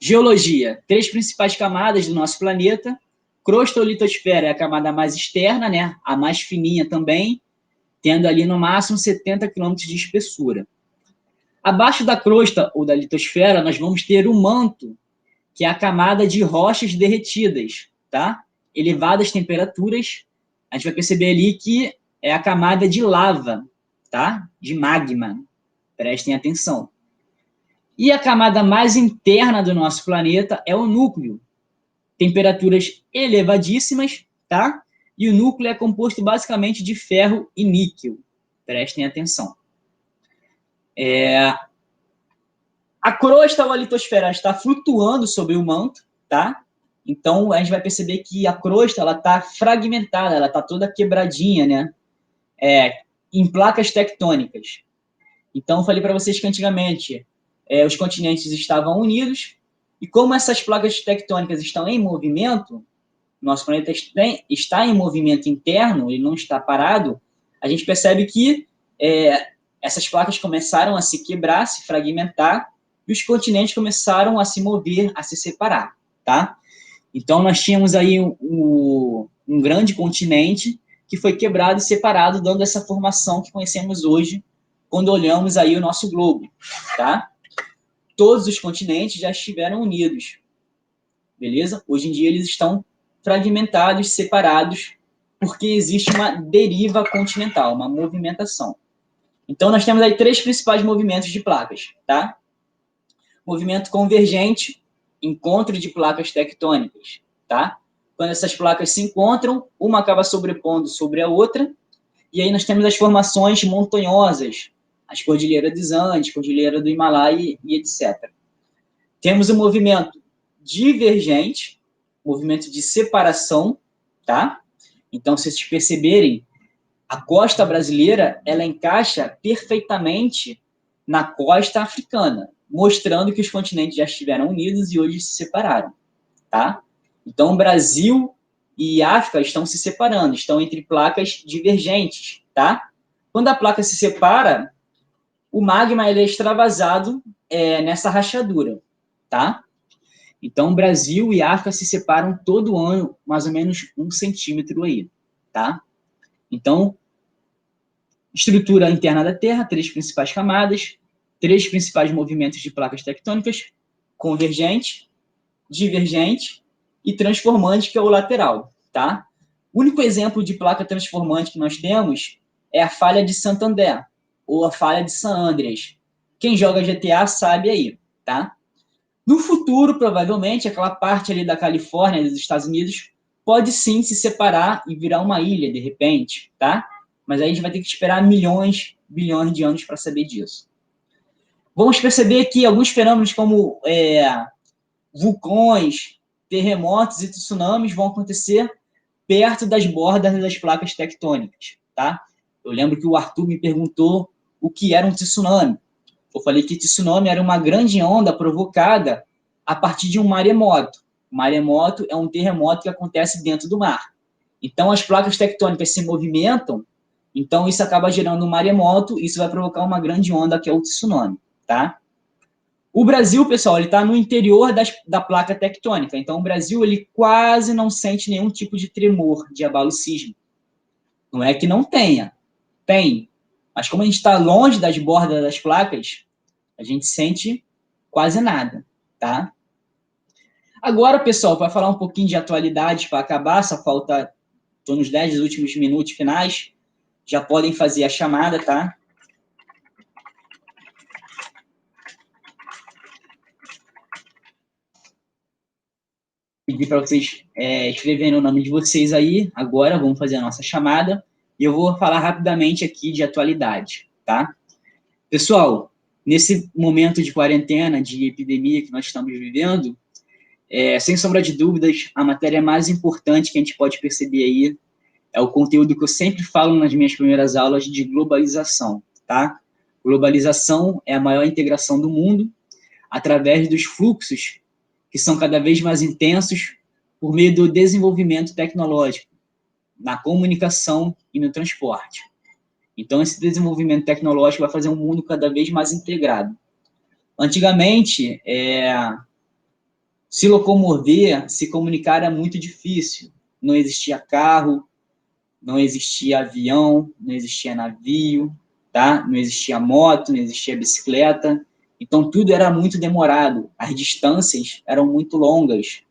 Geologia, 3 principais camadas do nosso planeta. Crosta ou litosfera é a camada mais externa, né? A mais fininha também, tendo ali no máximo 70 km de espessura. Abaixo da crosta ou da litosfera, nós vamos ter o manto, que é a camada de rochas derretidas, tá? Elevadas temperaturas, a gente vai perceber ali que é a camada de lava, tá? De magma. Prestem atenção. E a camada mais interna do nosso planeta é o núcleo. Temperaturas elevadíssimas, tá? E o núcleo é composto basicamente de ferro e níquel. Prestem atenção. A crosta ou a litosfera está flutuando sobre o manto, tá? Então, a gente vai perceber que a crosta está fragmentada, ela está toda quebradinha, né? Em placas tectônicas. Então, eu falei para vocês que antigamente os continentes estavam unidos, e como essas placas tectônicas estão em movimento, nosso planeta está em movimento interno, ele não está parado, a gente percebe que essas placas começaram a se quebrar, se fragmentar, e os continentes começaram a se mover, a se separar, tá? Então, nós tínhamos aí um grande continente que foi quebrado e separado, dando essa formação que conhecemos hoje, quando olhamos aí o nosso globo, tá? Todos os continentes já estiveram unidos, beleza? Hoje em dia eles estão fragmentados, separados, porque existe uma deriva continental, uma movimentação. Então, nós temos aí 3 principais movimentos de placas, tá? Movimento convergente, encontro de placas tectônicas, tá? Quando essas placas se encontram, uma acaba sobrepondo sobre a outra, e aí nós temos as formações montanhosas, as cordilheiras dos Andes, cordilheira do Himalaia e etc. Temos o movimento divergente, movimento de separação, tá? Então, se vocês perceberem, a costa brasileira, ela encaixa perfeitamente na costa africana, mostrando que os continentes já estiveram unidos e hoje se separaram, tá? Então, Brasil e África estão se separando, estão entre placas divergentes, tá? Quando a placa se separa, o magma ele é extravasado nessa rachadura, tá? Então, Brasil e África se separam todo ano, mais ou menos 1 centímetro aí, tá? Então, estrutura interna da Terra, 3 principais camadas, 3 principais movimentos de placas tectônicas, convergente, divergente e transformante, que é o lateral, tá? O único exemplo de placa transformante que nós temos é a falha de Santander, ou a falha de San Andreas. Quem joga GTA sabe aí, tá? No futuro, provavelmente, aquela parte ali da Califórnia, dos Estados Unidos, pode sim se separar e virar uma ilha, de repente, tá? Mas aí a gente vai ter que esperar milhões, bilhões de anos para saber disso. Vamos perceber que alguns fenômenos como vulcões, terremotos e tsunamis vão acontecer perto das bordas das placas tectônicas, tá? Eu lembro que o Arthur me perguntou o que era um tsunami. Eu falei que tsunami era uma grande onda provocada a partir de um maremoto. Maremoto é um terremoto que acontece dentro do mar. Então, as placas tectônicas se movimentam, então isso acaba gerando um maremoto, e isso vai provocar uma grande onda, que é o tsunami, tá? O Brasil, pessoal, ele está no interior da placa tectônica, então o Brasil ele quase não sente nenhum tipo de tremor, de abalo sísmico. Não é que não tenha, tem, mas como a gente está longe das bordas das placas, a gente sente quase nada, tá? Agora, pessoal, para falar um pouquinho de atualidade, para acabar, só falta, estou nos 10 últimos minutos finais, já podem fazer a chamada, tá? Pedir para vocês escreverem o nome de vocês aí, agora, vamos fazer a nossa chamada, e eu vou falar rapidamente aqui de atualidade. tá? Pessoal, nesse momento de quarentena, de epidemia que nós estamos vivendo, sem sombra de dúvidas, a matéria mais importante que a gente pode perceber aí é o conteúdo que eu sempre falo nas minhas primeiras aulas de globalização, tá? Globalização é a maior integração do mundo através dos fluxos que são cada vez mais intensos por meio do desenvolvimento tecnológico, na comunicação e no transporte. Então, esse desenvolvimento tecnológico vai fazer um mundo cada vez mais integrado. Antigamente, se locomover, se comunicar era muito difícil. Não existia carro, não existia avião, não existia navio, tá? Não existia moto, não existia bicicleta. Então, tudo era muito demorado. As distâncias eram muito longas.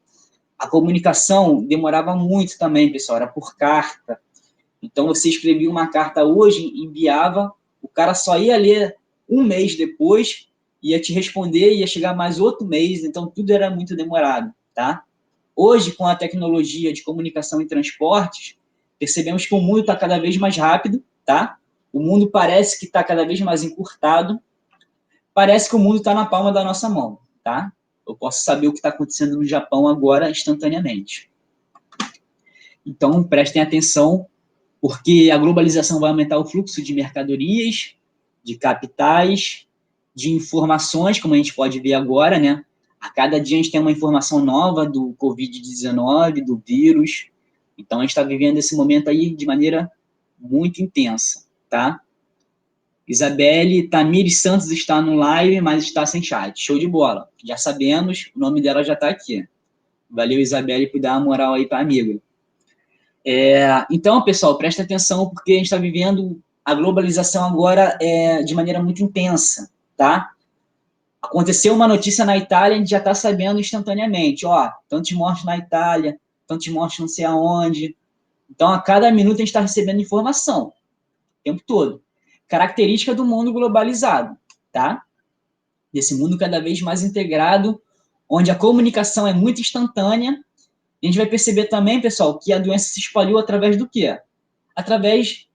A comunicação demorava muito também, pessoal. Era por carta. Então, você escrevia uma carta hoje, enviava, o cara só ia ler um mês depois, ia te responder, ia chegar mais outro mês, então tudo era muito demorado, tá? Hoje, com a tecnologia de comunicação e transportes, percebemos que o mundo está cada vez mais rápido, tá? O mundo parece que está cada vez mais encurtado, parece que o mundo está na palma da nossa mão, tá? Eu posso saber o que está acontecendo no Japão agora instantaneamente. Então, prestem atenção, porque a globalização vai aumentar o fluxo de mercadorias, de capitais, de informações, como a gente pode ver agora, né? A cada dia a gente tem uma informação nova do Covid-19, do vírus. Então, a gente está vivendo esse momento aí de maneira muito intensa, tá? Isabelle Tamires Santos está no live, mas está sem chat. Show de bola. Já sabemos, o nome dela já está aqui. Valeu, Isabelle, por dar uma moral aí para a amiga. Então, pessoal, presta atenção, porque a gente está vivendo a globalização agora de maneira muito intensa, tá? Aconteceu uma notícia na Itália, a gente já está sabendo instantaneamente, ó, tantos mortos na Itália, tantos mortos não sei aonde. Então, a cada minuto a gente está recebendo informação, o tempo todo. Característica do mundo globalizado, tá? Desse mundo cada vez mais integrado, onde a comunicação é muito instantânea. A gente vai perceber também, pessoal, que a doença se espalhou através do quê? Através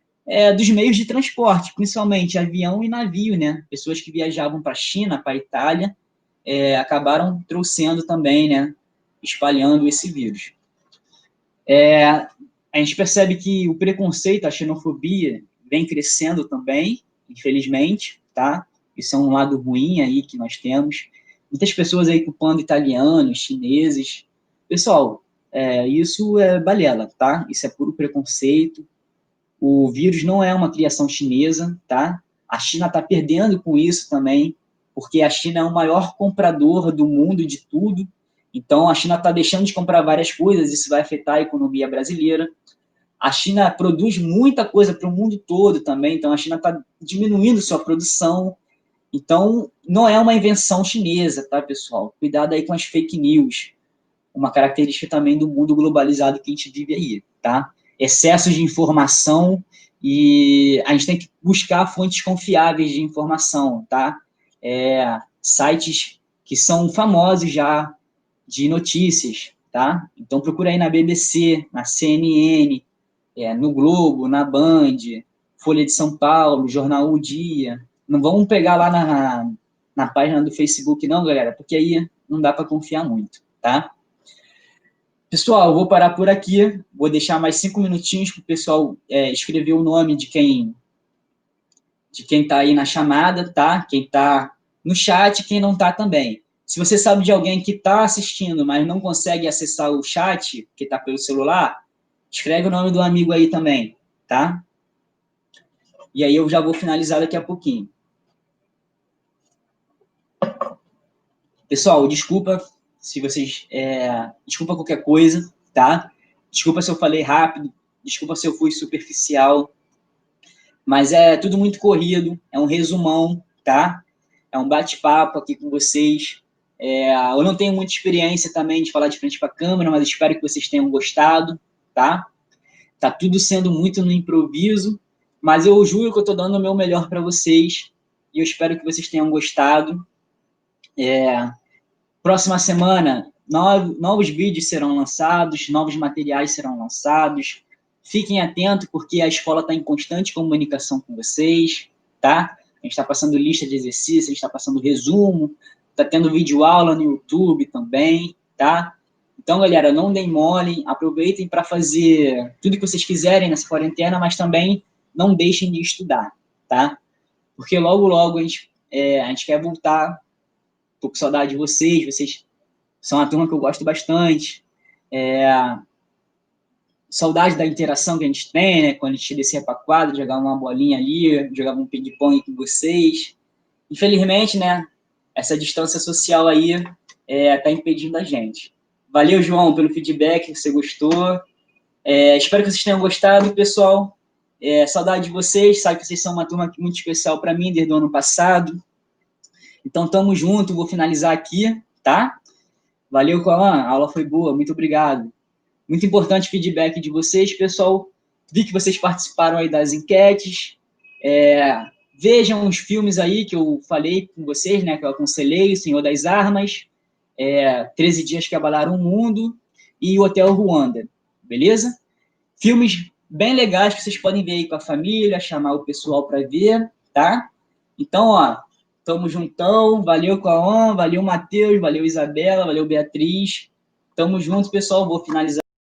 dos meios de transporte, principalmente avião e navio, né? Pessoas que viajavam para a China, para a Itália, acabaram trouxendo também, né? Espalhando esse vírus. A gente percebe que o preconceito, a xenofobia, vem crescendo também, infelizmente, tá? Isso é um lado ruim aí que nós temos. Muitas pessoas aí culpando italianos, chineses. Pessoal, isso é balela, tá? Isso é puro preconceito. O vírus não é uma criação chinesa, tá? A China está perdendo com isso também, porque a China é o maior comprador do mundo de tudo. Então, a China está deixando de comprar várias coisas, isso vai afetar a economia brasileira. A China produz muita coisa para o mundo todo também, então a China está diminuindo sua produção. Então, não é uma invenção chinesa, tá, pessoal? Cuidado aí com as fake news. Uma característica também do mundo globalizado que a gente vive aí, tá? Excesso de informação e a gente tem que buscar fontes confiáveis de informação, tá? Sites que são famosos já de notícias, tá? Então procura aí na BBC, na CNN, no Globo, na Band, Folha de São Paulo, Jornal O Dia. Não vamos pegar lá na página do Facebook não, galera, porque aí não dá para confiar muito, tá? Pessoal, eu vou parar por aqui, vou deixar mais 5 minutinhos para o pessoal escrever o nome de quem está aí na chamada, tá? Quem está no chat, quem não está também. Se você sabe de alguém que está assistindo, mas não consegue acessar o chat, que está pelo celular, escreve o nome do amigo aí também, tá? E aí eu já vou finalizar daqui a pouquinho. Pessoal, desculpa se vocês... desculpa qualquer coisa, tá? Desculpa se eu falei rápido, desculpa se eu fui superficial, mas é tudo muito corrido, é um resumão, tá? É um bate-papo aqui com vocês. Eu não tenho muita experiência também de falar de frente para a câmera, mas espero que vocês tenham gostado, tá? Tá tudo sendo muito no improviso, mas eu juro que eu estou dando o meu melhor para vocês e eu espero que vocês tenham gostado. Próxima semana, novos vídeos serão lançados, novos materiais serão lançados. Fiquem atentos, porque a escola está em constante comunicação com vocês. tá? A gente está passando lista de exercícios, a gente está passando resumo, está tendo vídeo aula no YouTube também, tá? Então, galera, não deem mole, aproveitem para fazer tudo que vocês quiserem nessa quarentena, mas também não deixem de estudar, tá? Porque logo, logo a gente quer voltar. Tô com saudade de vocês, vocês são uma turma que eu gosto bastante. Saudade da interação que a gente tem, né? Quando a gente descia para a quadra, jogava uma bolinha ali, jogava um ping-pong com vocês. Infelizmente, né? Essa distância social aí tá impedindo a gente. Valeu, João, pelo feedback, você gostou. Espero que vocês tenham gostado, pessoal. Saudade de vocês, sabe que vocês são uma turma muito especial para mim desde o ano passado. Então, tamo junto, vou finalizar aqui, tá? Valeu, Cauã, a aula foi boa, muito obrigado. Muito importante o feedback de vocês, pessoal. Vi que vocês participaram aí das enquetes. Vejam os filmes aí que eu falei com vocês, né? Que eu aconselhei, O Senhor das Armas, 13 Dias que Abalaram o Mundo e O Hotel Ruanda, beleza? Filmes bem legais que vocês podem ver aí com a família, chamar o pessoal para ver, tá? Então, ó, tamo juntão. Valeu, Cauã, valeu, Matheus, valeu, Isabela, valeu, Beatriz. Tamo junto, pessoal. Vou finalizar